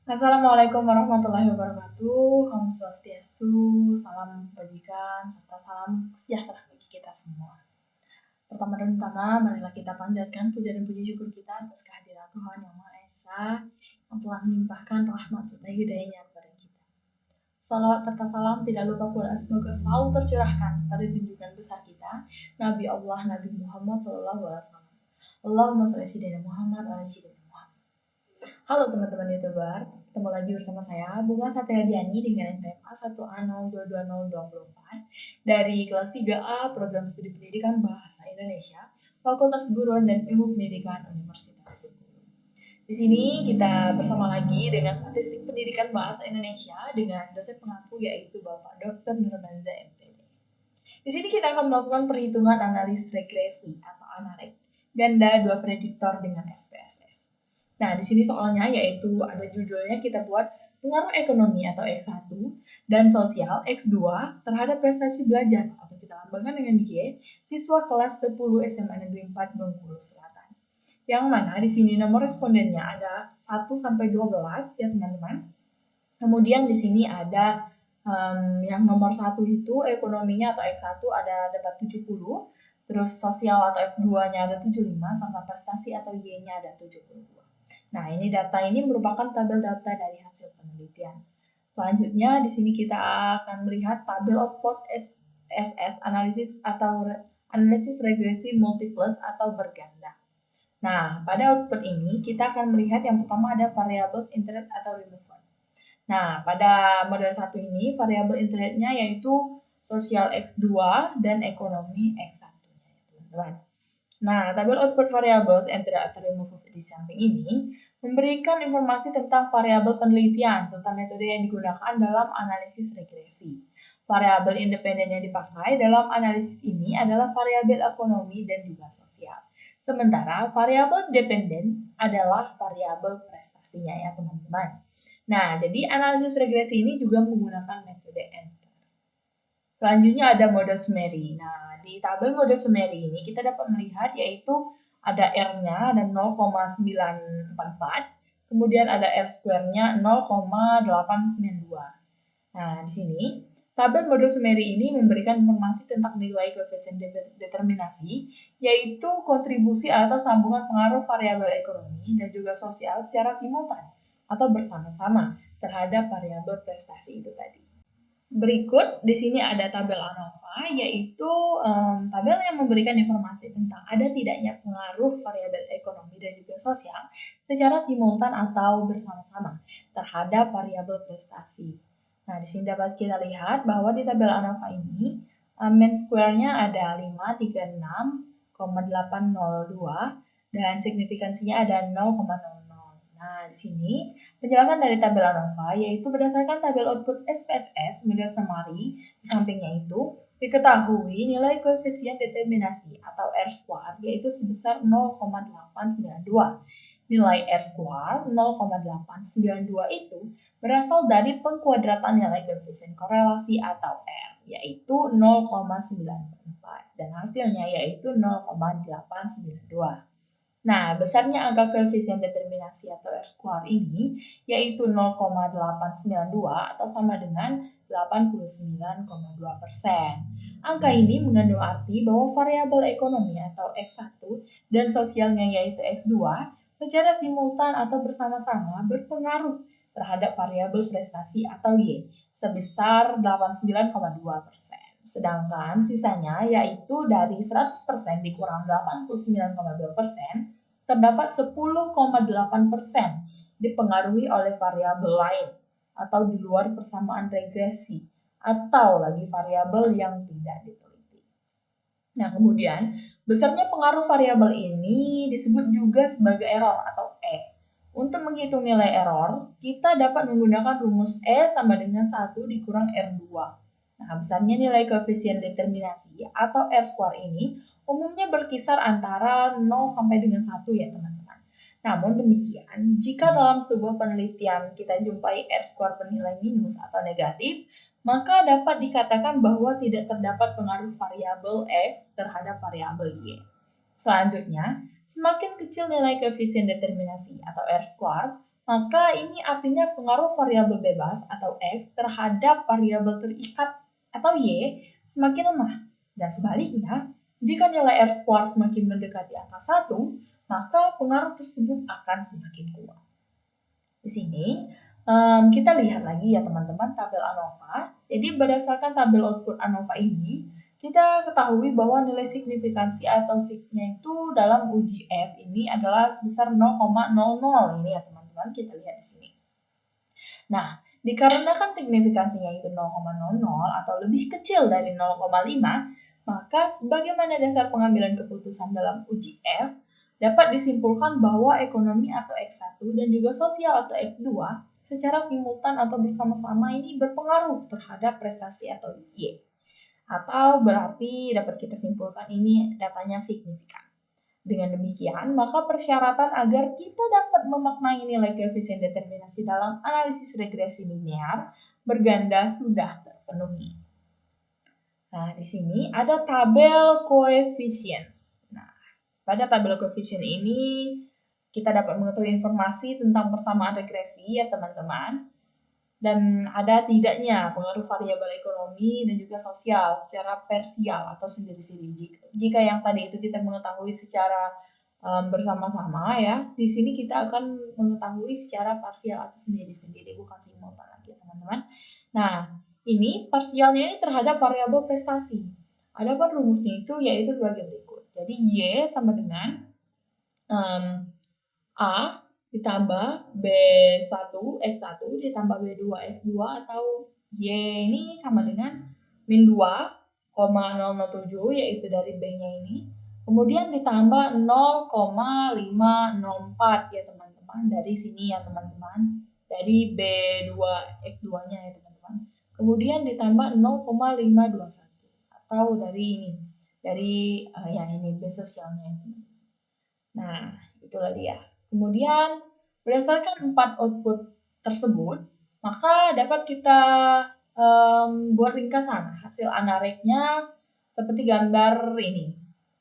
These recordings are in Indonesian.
Assalamualaikum warahmatullahi wabarakatuh. Om Swastiastu, salam kebajikan, serta salam sejahtera bagi kita semua. Pertama dan utama, marilah kita panjatkan puja dan puji syukur kita atas kehadiran Tuhan Yang Maha Esa yang telah melimpahkan rahmat serta hidayahnya kepada kita. Salawat serta salam tidak lupa pula semoga selalu tercurahkan pada junjungan besar kita, Nabi Allah Nabi Muhammad SAW. Allahumma sholli ala Muhammad wa ala ali Muhammad. Halo teman-teman YouTuber, ketemu lagi bersama saya Bunga Satriadiani dengan NPM A1A0222024 dari kelas 3A Program Studi Pendidikan Bahasa Indonesia, Fakultas Keguruan dan Ilmu Pendidikan Universitas Bengkulu. Di sini kita bersama lagi dengan statistik pendidikan bahasa Indonesia dengan dosen pengampu yaitu Bapak Dr. Nurbanza MPD. Di sini kita akan melakukan perhitungan analis regresi atau ANAREG ganda 2 prediktor dengan SPSS. Nah, di sini soalnya yaitu ada judulnya kita buat pengaruh ekonomi atau X1 dan sosial X2 terhadap prestasi belajar atau kita lambangkan dengan Y, siswa kelas 10 SMA Negeri 4 Bengkulu Selatan. Yang mana di sini nomor respondennya ada 1 sampai 12 ya teman-teman. Kemudian di sini ada yang nomor 1 itu ekonominya atau X1 ada dapat 70, terus sosial atau X2-nya ada 75, serta prestasi atau Y-nya ada 72. Nah, ini data ini merupakan tabel data dari hasil penelitian. Selanjutnya, di sini kita akan melihat tabel output SSS analisis atau analisis regresi multiplus atau berganda. Nah, pada output ini kita akan melihat yang pertama ada variables integrate atau remover. Nah, pada model 1 ini variabel integrate-nya yaitu sosial X2 dan ekonomi X1, teman-teman. Nah, tabel output variables integrate atau remover di samping ini memberikan informasi tentang variabel penelitian serta metode yang digunakan dalam analisis regresi. Variabel independen yang dipakai dalam analisis ini adalah variabel ekonomi dan juga sosial. Sementara variabel dependen adalah variabel prestasinya ya teman-teman. Nah, jadi analisis regresi ini juga menggunakan metode enter. Selanjutnya ada model summary. Nah, di tabel model summary ini kita dapat melihat yaitu ada R-nya ada 0,944, kemudian ada R square-nya 0,892. Nah, di sini tabel model summary ini memberikan informasi tentang nilai koefisien determinasi, yaitu kontribusi atau sambungan pengaruh variabel ekonomi dan juga sosial secara simultan atau bersama-sama terhadap variabel prestasi itu tadi. Berikut di sini ada tabel ANOVA, yaitu tabel yang memberikan informasi tentang ada tidaknya pengaruh variabel ekonomi dan juga sosial secara simultan atau bersama-sama terhadap variabel prestasi. Nah, di sini dapat kita lihat bahwa di tabel ANOVA ini mean square-nya ada 536,802 dan signifikansinya ada 0,00. Nah, di sini penjelasan dari tabel ANOVA yaitu berdasarkan tabel output SPSS model summary di sampingnya itu diketahui nilai koefisien determinasi atau R square yaitu sebesar 0,892. Nilai R square 0,892 itu berasal dari pengkuadratan nilai koefisien korelasi atau R yaitu 0,94 dan hasilnya yaitu 0,892. Nah, besarnya angka koefisien determinasi atau R square ini yaitu 0,892 atau sama dengan 89,2%. Angka ini mengandung arti bahwa variabel ekonomi atau X1 dan sosialnya yaitu X2 secara simultan atau bersama-sama berpengaruh terhadap variabel prestasi atau Y sebesar 89,2%. Sedangkan sisanya yaitu dari 100% dikurang 89,2%, terdapat 10,8% dipengaruhi oleh variabel lain atau di luar persamaan regresi atau lagi variabel yang tidak diteliti. Nah, kemudian besarnya pengaruh variabel ini disebut juga sebagai error atau E. Untuk menghitung nilai error, kita dapat menggunakan rumus E sama dengan 1 dikurang R2. Nah, besarnya nilai koefisien determinasi atau R square ini umumnya berkisar antara 0 sampai dengan 1 ya teman-teman. Namun demikian, jika dalam sebuah penelitian kita jumpai R square bernilai minus atau negatif, maka dapat dikatakan bahwa tidak terdapat pengaruh variabel X terhadap variabel Y. Selanjutnya, semakin kecil nilai koefisien determinasi atau R square, maka ini artinya pengaruh variabel bebas atau X terhadap variabel terikat atau Y semakin lemah. Dan sebaliknya, jika nilai R square semakin mendekati angka 1, maka pengaruh tersebut akan semakin kuat. Di sini kita lihat lagi ya teman-teman tabel ANOVA. Jadi berdasarkan tabel output ANOVA ini, kita ketahui bahwa nilai signifikansi atau signya itu dalam uji F ini adalah sebesar 0,00 ini ya teman-teman, kita lihat di sini. Nah, dikarenakan signifikansinya itu 0,00 atau lebih kecil dari 0,5, maka sebagaimana dasar pengambilan keputusan dalam uji F, dapat disimpulkan bahwa ekonomi atau X1 dan juga sosial atau X2 secara simultan atau bersama-sama ini berpengaruh terhadap prestasi atau Y. Atau berarti dapat kita simpulkan ini datanya signifikan. Dengan demikian, maka persyaratan agar kita dapat memaknai nilai koefisien determinasi dalam analisis regresi linear berganda sudah terpenuhi. Nah, di sini ada tabel coefficients. Nah, pada tabel koefisien ini kita dapat mengetahui informasi tentang persamaan regresi ya teman-teman. Dan ada tidaknya pengaruh variabel ekonomi dan juga sosial secara parsial atau sendiri-sendiri. Jika yang tadi itu kita mengetahui secara bersama-sama ya, di sini kita akan mengetahui secara parsial atau sendiri-sendiri, bukan simultan lagi ya teman-teman. Nah, ini parsialnya ini terhadap variabel prestasi. Adapun rumusnya itu yaitu sebagai berikut. Jadi Y sama dengan A ditambah B1 X1 ditambah B2 X2 atau Y ini sama dengan min 2,007 yaitu dari B-nya ini. Kemudian ditambah 0,504 ya teman-teman. Dari sini ya teman-teman. Dari B2 X2-nya ya teman-teman. Kemudian ditambah 0,521 atau dari ini. Dari yang ini B sosialnya. Nah, itulah dia. Kemudian, berdasarkan 4 output tersebut, maka dapat kita buat ringkasan hasil analeknya seperti gambar ini.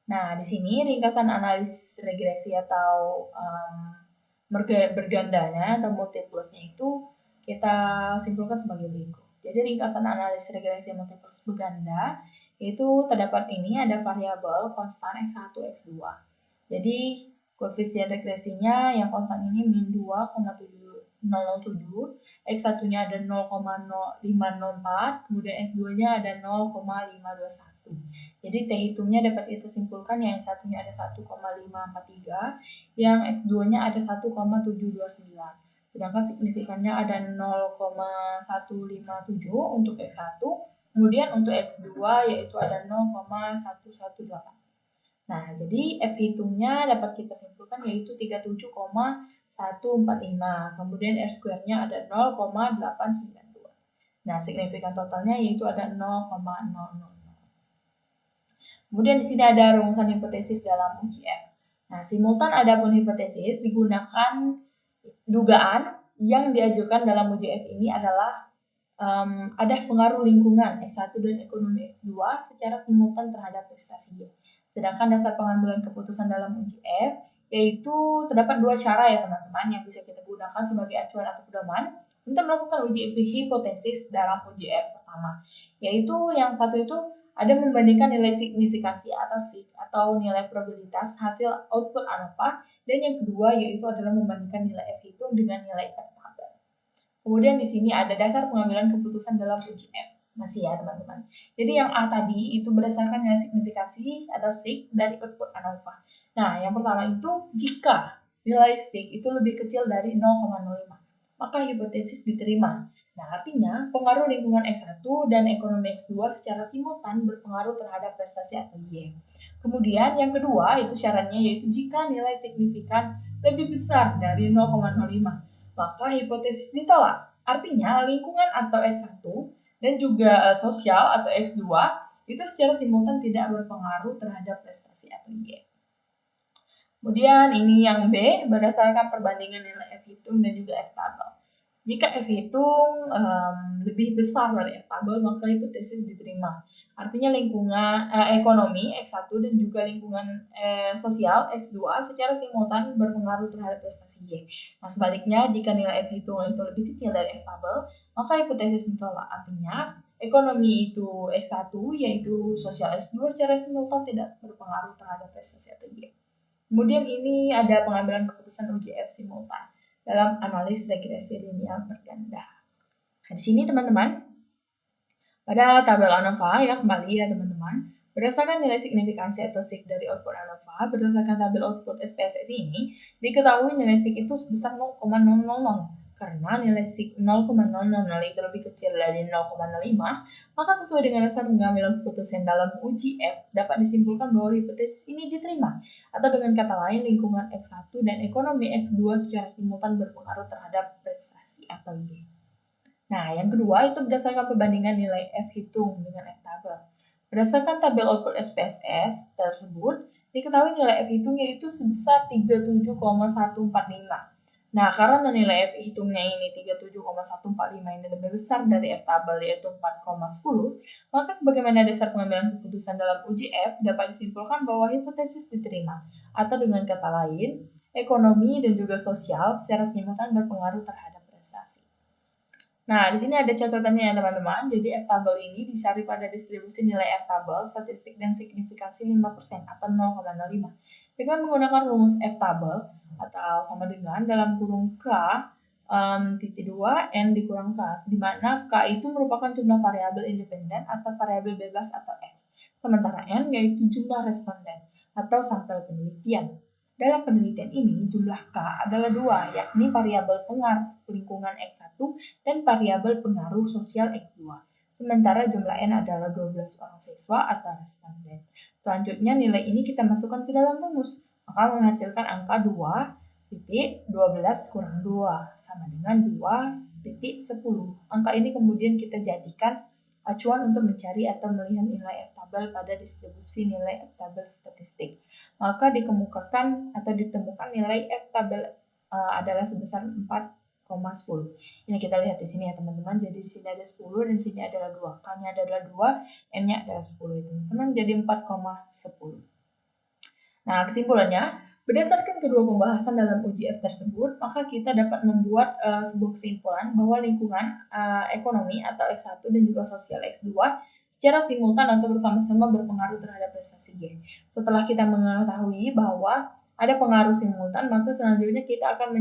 Nah, di sini ringkasan analisis regresi atau bergandanya atau multiplusnya itu kita simpulkan sebagai berikut. Jadi ringkasan analisis regresi multiplus berganda itu terdapat ini ada variabel konstan X1, X2. Jadi koefisien regresinya yang konstan ini min 2,707, X1-nya ada 0,504, kemudian X2-nya ada 0,521. Jadi T hitungnya dapat kita simpulkan yang satunya ada 1,543, yang X2-nya ada 1,729. Sedangkan signifikannya ada 0,157 untuk X1, kemudian untuk X2 yaitu ada 0,118. Nah, jadi F hitungnya dapat kita simpulkan yaitu 37,145. Kemudian R square-nya ada 0,892. Nah, signifikan totalnya yaitu ada 0,000. Kemudian di sini ada rumusan hipotesis dalam uji F. Nah, simultan adapun hipotesis digunakan dugaan yang diajukan dalam uji F ini adalah ada pengaruh lingkungan X1 dan ekonomi X2 secara simultan terhadap prestasi Y. Sedangkan dasar pengambilan keputusan dalam uji F yaitu terdapat 2 cara ya teman-teman yang bisa kita gunakan sebagai acuan atau pedoman untuk melakukan uji hipotesis dalam uji F pertama. Yaitu yang satu itu ada membandingkan nilai signifikansi atau sig atau nilai probabilitas hasil output ANOVA, dan yang kedua yaitu adalah membandingkan nilai F hitung dengan nilai F tabel. Kemudian di sini ada dasar pengambilan keputusan dalam uji F. Masih ya teman-teman. Jadi yang A tadi itu berdasarkan nilai signifikansi atau sig dari output ANOVA. Nah, yang pertama itu jika nilai sig itu lebih kecil dari 0,05, maka hipotesis diterima. Nah, artinya pengaruh lingkungan X1 dan ekonomi X2 secara simultan berpengaruh terhadap prestasi atau Y. Kemudian yang kedua itu syaratnya yaitu jika nilai signifikan lebih besar dari 0,05, maka hipotesis ditolak. Artinya lingkungan atau X1 dan juga sosial atau X2 itu secara simultan tidak berpengaruh terhadap prestasi atau Y. Kemudian ini yang B berdasarkan perbandingan nilai F hitung dan juga F tabel. Jika F hitung lebih besar dari F tabel, maka hipotesis diterima. Artinya lingkungan ekonomi X1 dan juga lingkungan sosial X2 secara simultan berpengaruh terhadap prestasi Y. Nah, sebaliknya jika nilai F hitung itu lebih kecil dari F tabel, maka hipotesis ditolak. Artinya ekonomi itu X1 yaitu sosial X2 secara simultan tidak berpengaruh terhadap prestasi atau Y. Kemudian ini ada pengambilan keputusan uji F simultan dalam analis regresi linear berganda. Nah, di sini teman-teman, pada tabel ANOVA ya kembali ya teman-teman, berdasarkan nilai signifikansi atau sig dari output ANOVA, berdasarkan tabel output SPSS ini, diketahui nilai sig itu sebesar 0,000 karena nilai sig 0,000 itu lebih kecil dari 0,05, maka sesuai dengan dasar pengambilan keputusan dalam uji F dapat disimpulkan bahwa hipotesis ini diterima, atau dengan kata lain lingkungan X1 dan ekonomi X2 secara simultan berpengaruh terhadap prestasi atau Y. Nah, yang kedua itu berdasarkan perbandingan nilai F hitung dengan F tabel. Berdasarkan tabel output SPSS tersebut, diketahui nilai F hitung yaitu sebesar 37,145. Nah, karena nilai F hitungnya ini 37,145 ini lebih besar dari F tabel yaitu 4,10, maka sebagaimana dasar pengambilan keputusan dalam uji F dapat disimpulkan bahwa hipotesis diterima, atau dengan kata lain, ekonomi dan juga sosial secara simultan berpengaruh terhadap prestasi. Nah, di sini ada catatannya ya teman-teman. Jadi F tabel ini dicari pada distribusi nilai F tabel, statistik dan signifikansi 5% atau 0,05. Dengan menggunakan rumus F tabel atau sama dengan dalam kurung K titik 2 N dikurang K, di mana K itu merupakan jumlah variabel independen atau variabel bebas atau X. Sementara N yaitu jumlah responden atau sampel penelitian. Dalam penelitian ini, jumlah K adalah 2, yakni variabel pengaruh lingkungan X1 dan variabel pengaruh sosial X2. Sementara jumlah N adalah 12 orang siswa atau responden. Selanjutnya nilai ini kita masukkan ke dalam rumus, maka menghasilkan angka 2,12 kurang 2 sama dengan 2,10. Angka ini kemudian kita jadikan acuan untuk mencari atau melihat nilai F tabel pada distribusi nilai F tabel statistik. Maka dikemukakan atau ditemukan nilai F tabel adalah sebesar 4,10. Ini kita lihat di sini ya teman-teman. Jadi di sini ada 10 dan di sini adalah 2. K-nya adalah 2, N-nya adalah 10 teman-teman. Jadi 4,10. Nah, kesimpulannya, berdasarkan kedua pembahasan dalam uji F tersebut, maka kita dapat membuat sebuah kesimpulan bahwa lingkungan ekonomi atau X1 dan juga sosial X2 secara simultan atau bersama-sama berpengaruh terhadap prestasi Y. Setelah kita mengetahui bahwa ada pengaruh simultan, maka selanjutnya kita akan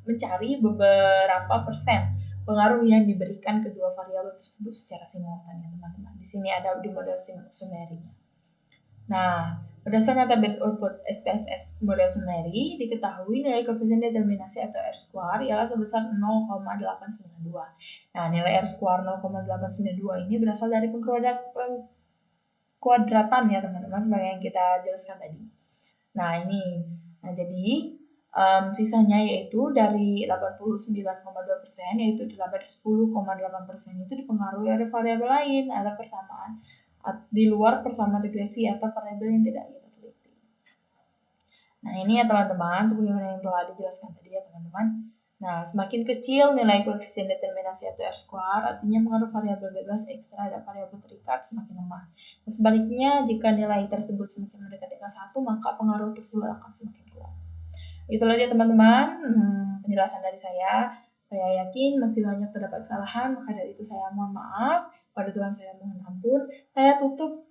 mencari beberapa persen pengaruh yang diberikan kedua variabel tersebut secara simultan ya teman-teman. Di sini ada di model summary-nya. Nah, berdasarkan tabel output SPSS model summary, diketahui nilai koefisien determinasi atau R-square ialah sebesar 0,892. Nah, nilai R-square 0,892 ini berasal dari pengkuadratan ya teman-teman, sebagai yang kita jelaskan tadi. Nah, ini. Nah, jadi sisanya yaitu dari 89,2%, yaitu 10,8% itu dipengaruhi oleh variabel lain, ada persamaan di luar persamaan regresi atau variabel yang tidak kita teliti. Nah, ini ya teman-teman, sebagaimana yang telah dijelaskan tadi ya teman-teman. Nah, semakin kecil nilai koefisien determinasi atau R-square, artinya pengaruh variabel bebas X terhadap variabel terikat semakin lemah. Dan sebaliknya, jika nilai tersebut semakin mendekati angka 1, maka pengaruh tersebut akan semakin kuat. Itulah dia teman-teman, penjelasan dari saya. Saya yakin masih banyak terdapat kesalahan, maka dari itu saya mohon maaf. Pada Tuhan saya mohon ampun. Saya tutup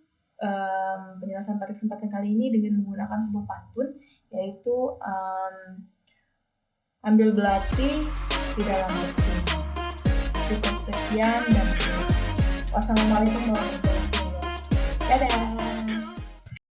penjelasan pada kesempatan kali ini dengan menggunakan sebuah pantun, yaitu ambil belati di dalam beti. Cukup sekian dan wassalamualaikum warahmatullahi wabarakatuh. Dadah.